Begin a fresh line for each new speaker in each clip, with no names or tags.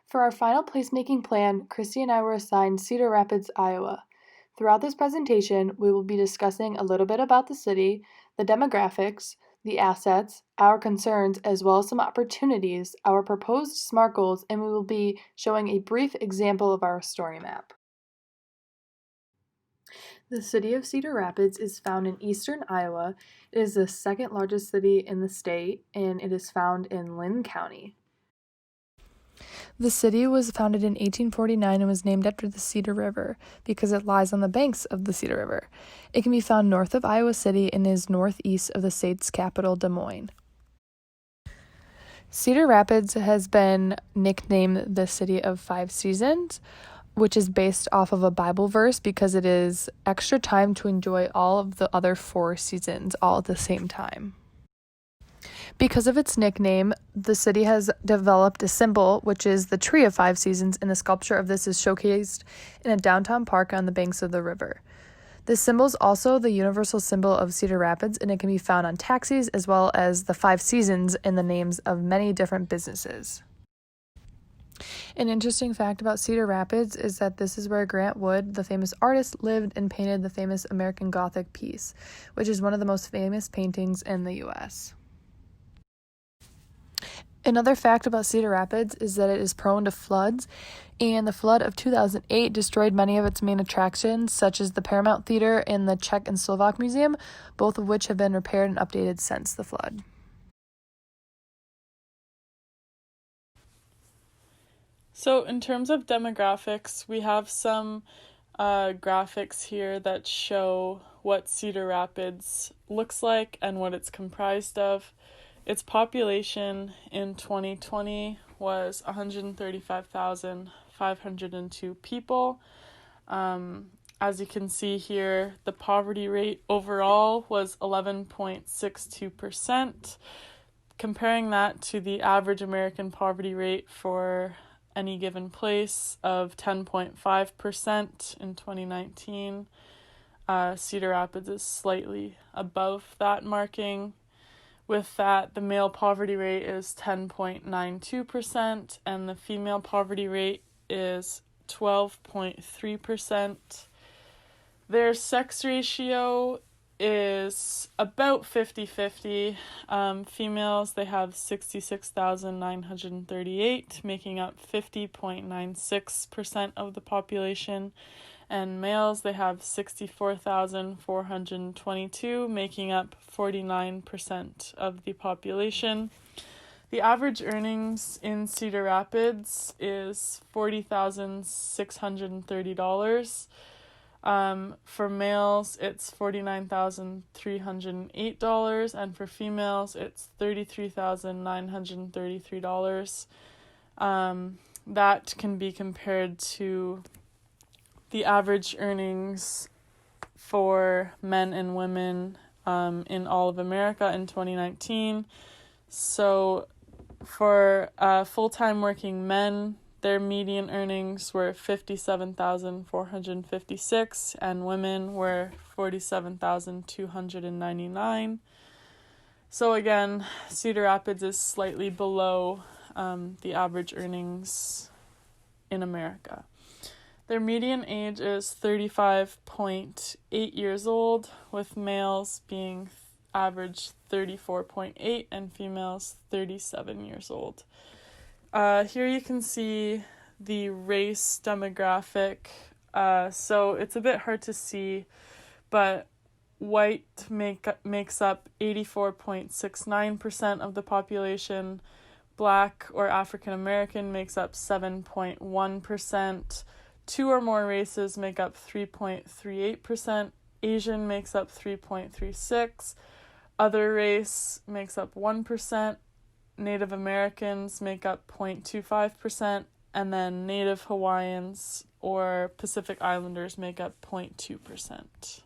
For our final placemaking plan, Christy and I were assigned Cedar Rapids, Iowa. Throughout this presentation, we will be discussing a little bit about the city, the demographics, the assets, our concerns, as well as some opportunities, our proposed SMART goals, and we will be showing a brief example of our story map. The city of Cedar Rapids is found in eastern Iowa. It is the second largest city in the state, and it is found in Lynn County. The city was founded in 1849 and was named after the Cedar River because it lies on the banks of the Cedar River. It can be found north of Iowa City and is northeast of the state's capital, Des Moines. Cedar Rapids has been nicknamed the City of Five Seasons, which is based off of a Bible verse because it is extra time to enjoy all of the other 4 seasons all at the same time. Because of its nickname, the city has developed a symbol, which is the Tree of 5 Seasons, and a sculpture of this is showcased in a downtown park on the banks of the river. This symbol is also the universal symbol of Cedar Rapids, and it can be found on taxis as well as the 5 seasons in the names of many different businesses. An interesting fact about Cedar Rapids is that this is where Grant Wood, the famous artist, lived and painted the famous American Gothic piece, which is one of the most famous paintings in the U.S. Another fact about Cedar Rapids is that it is prone to floods, and the flood of 2008 destroyed many of its main attractions, such as the Paramount Theater and the Czech and Slovak Museum, both of which have been repaired and updated since the flood.
So in terms of demographics, we have some graphics here that show what Cedar Rapids looks like and what it's comprised of. Its population in 2020 was 135,502 people. As you can see here, the poverty rate overall was 11.62%. Comparing that to the average American poverty rate for any given place of 10.5% in 2019. Cedar Rapids is slightly above that marking. With that, the male poverty rate is 10.92% and the female poverty rate is 12.3%. Their sex ratio is about 50-50. Females, they have 66,938, making up 50.96% of the population. And males, they have 64,422, making up 49% of the population. The average earnings in Cedar Rapids is $40,630. For males, it's $49,308, and for females, it's $33,933. That can be compared to the average earnings for men and women in all of America in 2019. So for full-time working men, their median earnings were $57,456 and women were $47,299. So again, Cedar Rapids is slightly below the average earnings in America. Their median age is 35.8 years old, with males being average 34.8 and females 37 years old. Here you can see the race demographic. So it's a bit hard to see, but white makes up 84.69% of the population. Black or African American makes up 7.1%. 2 or more races make up 3.38%. Asian makes up 3.36%. Other race makes up 1%. Native Americans make up 0.25%, and then Native Hawaiians or Pacific Islanders make up 0.2%.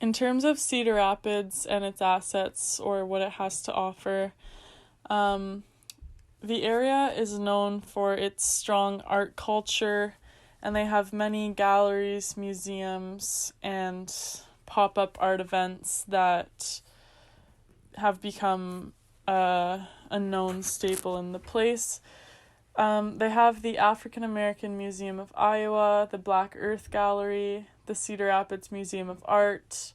In terms of Cedar Rapids and its assets or what it has to offer, the area is known for its strong art culture, and they have many galleries, museums, and pop-up art events that have become a known staple in the place. They have the African American Museum of Iowa, the Black Earth Gallery, the Cedar Rapids Museum of Art,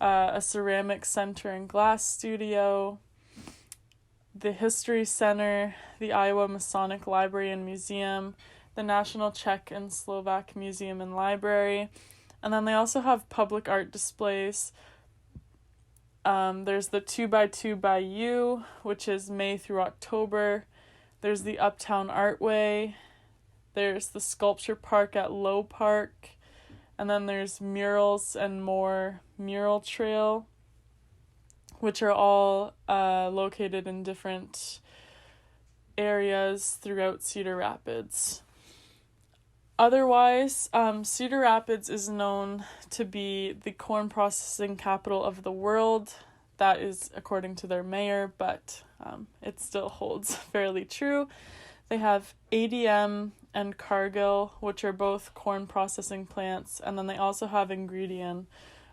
a ceramic center and glass studio, the History Center, the Iowa Masonic Library and Museum, the National Czech and Slovak Museum and Library, and then they also have public art displays. There's the 2x2 Bayou, which is May through October. There's the Uptown Artway. There's the Sculpture Park at Low Park. And then there's Murals and More Mural Trail, which are all located in different areas throughout Cedar Rapids. Otherwise, Cedar Rapids is known to be the corn processing capital of the world. That is according to their mayor, but it still holds fairly true. They have ADM and Cargill, which are both corn processing plants, and then they also have Ingredion,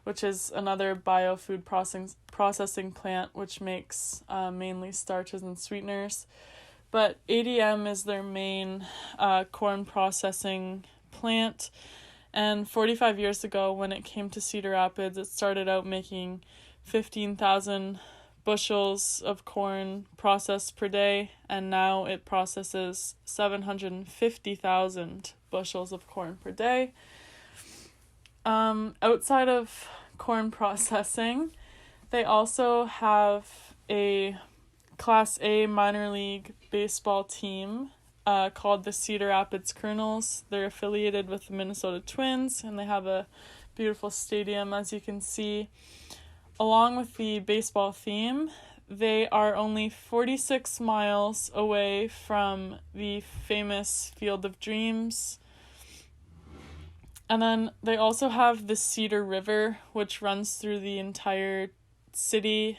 which is another biofood processing plant, which makes mainly starches and sweeteners. But ADM is their main corn processing plant, and 45 years ago when it came to Cedar Rapids, it started out making 15,000 bushels of corn processed per day, and now it processes 750,000 bushels of corn per day. Outside of corn processing, they also have a Class A minor league baseball team called the Cedar Rapids Colonels. They're affiliated with the Minnesota Twins, and they have a beautiful stadium, as you can see. Along with the baseball theme, they are only 46 miles away from the famous Field of Dreams. And then they also have the Cedar River, which runs through the entire city.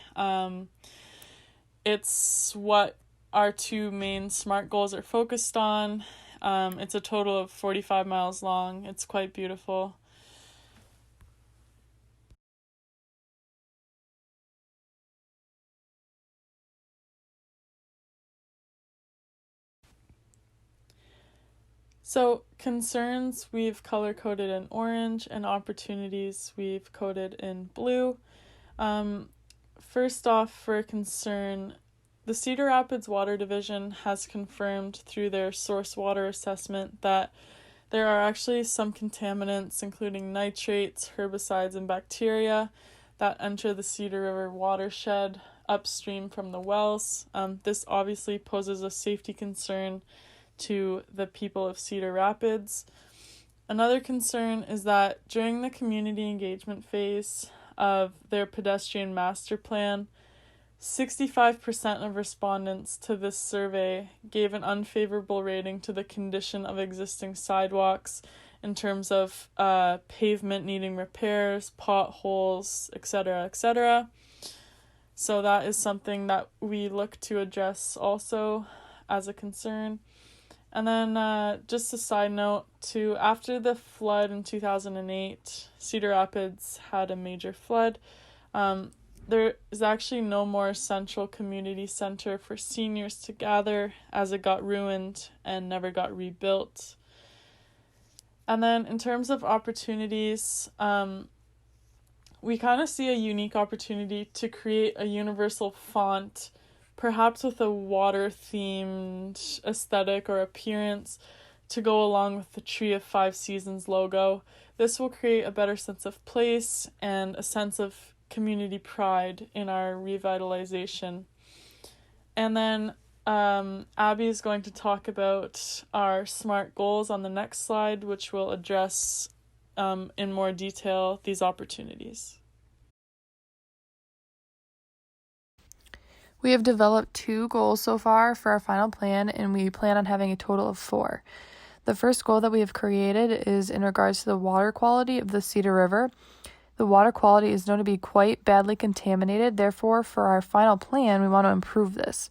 It's what our two main SMART goals are focused on. It's a total of 45 miles long. It's quite beautiful. So concerns we've color-coded in orange, and opportunities we've coded in blue. First off, for a concern, the Cedar Rapids Water Division has confirmed through their source water assessment that there are actually some contaminants, including nitrates, herbicides, and bacteria, that enter the Cedar River watershed upstream from the wells. This obviously poses a safety concern to the people of Cedar Rapids. Another concern is that during the community engagement phase of their pedestrian master plan, 65% of respondents to this survey gave an unfavorable rating to the condition of existing sidewalks in terms of pavement needing repairs, potholes, etc., etc. So that is something that we look to address also as a concern. And then just a side note too, after the flood in 2008, Cedar Rapids had a major flood. There is actually no more central community center for seniors to gather, as it got ruined and never got rebuilt. And then in terms of opportunities, we kind of see a unique opportunity to create a universal font, perhaps with a water-themed aesthetic or appearance, to go along with the Tree of Five Seasons logo. This will create a better sense of place and a sense of community pride in our revitalization. And then Abby is going to talk about our SMART goals on the next slide, which will address in more detail these opportunities.
We have developed 2 goals so far for our final plan, and we plan on having a total of 4. The first goal that we have created is in regards to the water quality of the Cedar River. The water quality is known to be quite badly contaminated. Therefore, for our final plan, we want to improve this.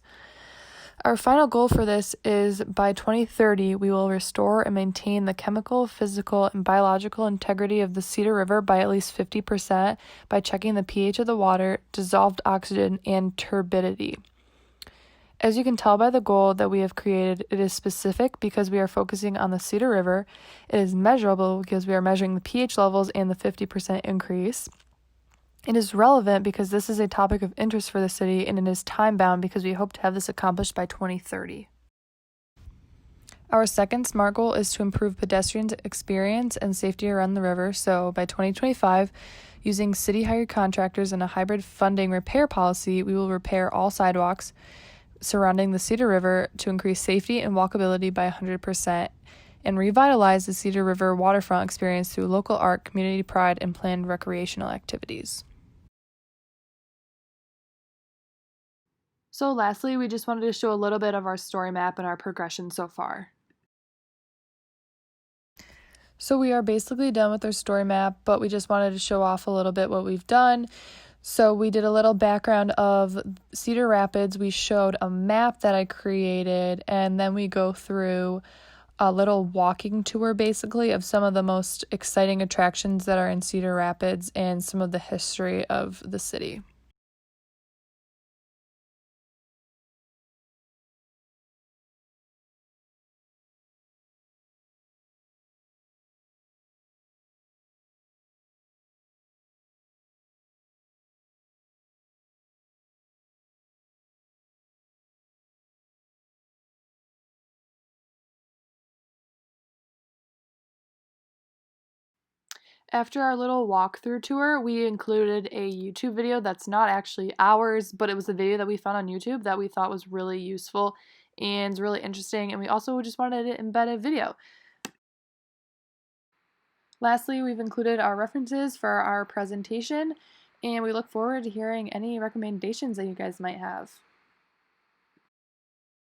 Our final goal for this is by 2030, we will restore and maintain the chemical, physical, and biological integrity of the Cedar River by at least 50% by checking the pH of the water, dissolved oxygen, and turbidity. As you can tell by the goal that we have created, it is specific because we are focusing on the Cedar River. It is measurable because we are measuring the pH levels and the 50% increase. It is relevant because this is a topic of interest for the city, and it is time-bound because we hope to have this accomplished by 2030. Our second SMART goal is to improve pedestrians' experience and safety around the river. So by 2025, using city-hired contractors and a hybrid funding repair policy, we will repair all sidewalks surrounding the Cedar River to increase safety and walkability by 100% and revitalize the Cedar River waterfront experience through local art, community pride, and planned recreational activities. So lastly, we just wanted to show a little bit of our story map and our progression so far. So we are basically done with our story map, but we just wanted to show off a little bit what we've done. So we did a little background of Cedar Rapids. We showed a map that I created, and then we go through a little walking tour basically of some of the most exciting attractions that are in Cedar Rapids and some of the history of the city. After our little walkthrough tour, we included a YouTube video that's not actually ours, but it was a video that we found on YouTube that we thought was really useful and really interesting, and we also just wanted to embed a video. Lastly, we've included our references for our presentation, and we look forward to hearing any recommendations that you guys might have.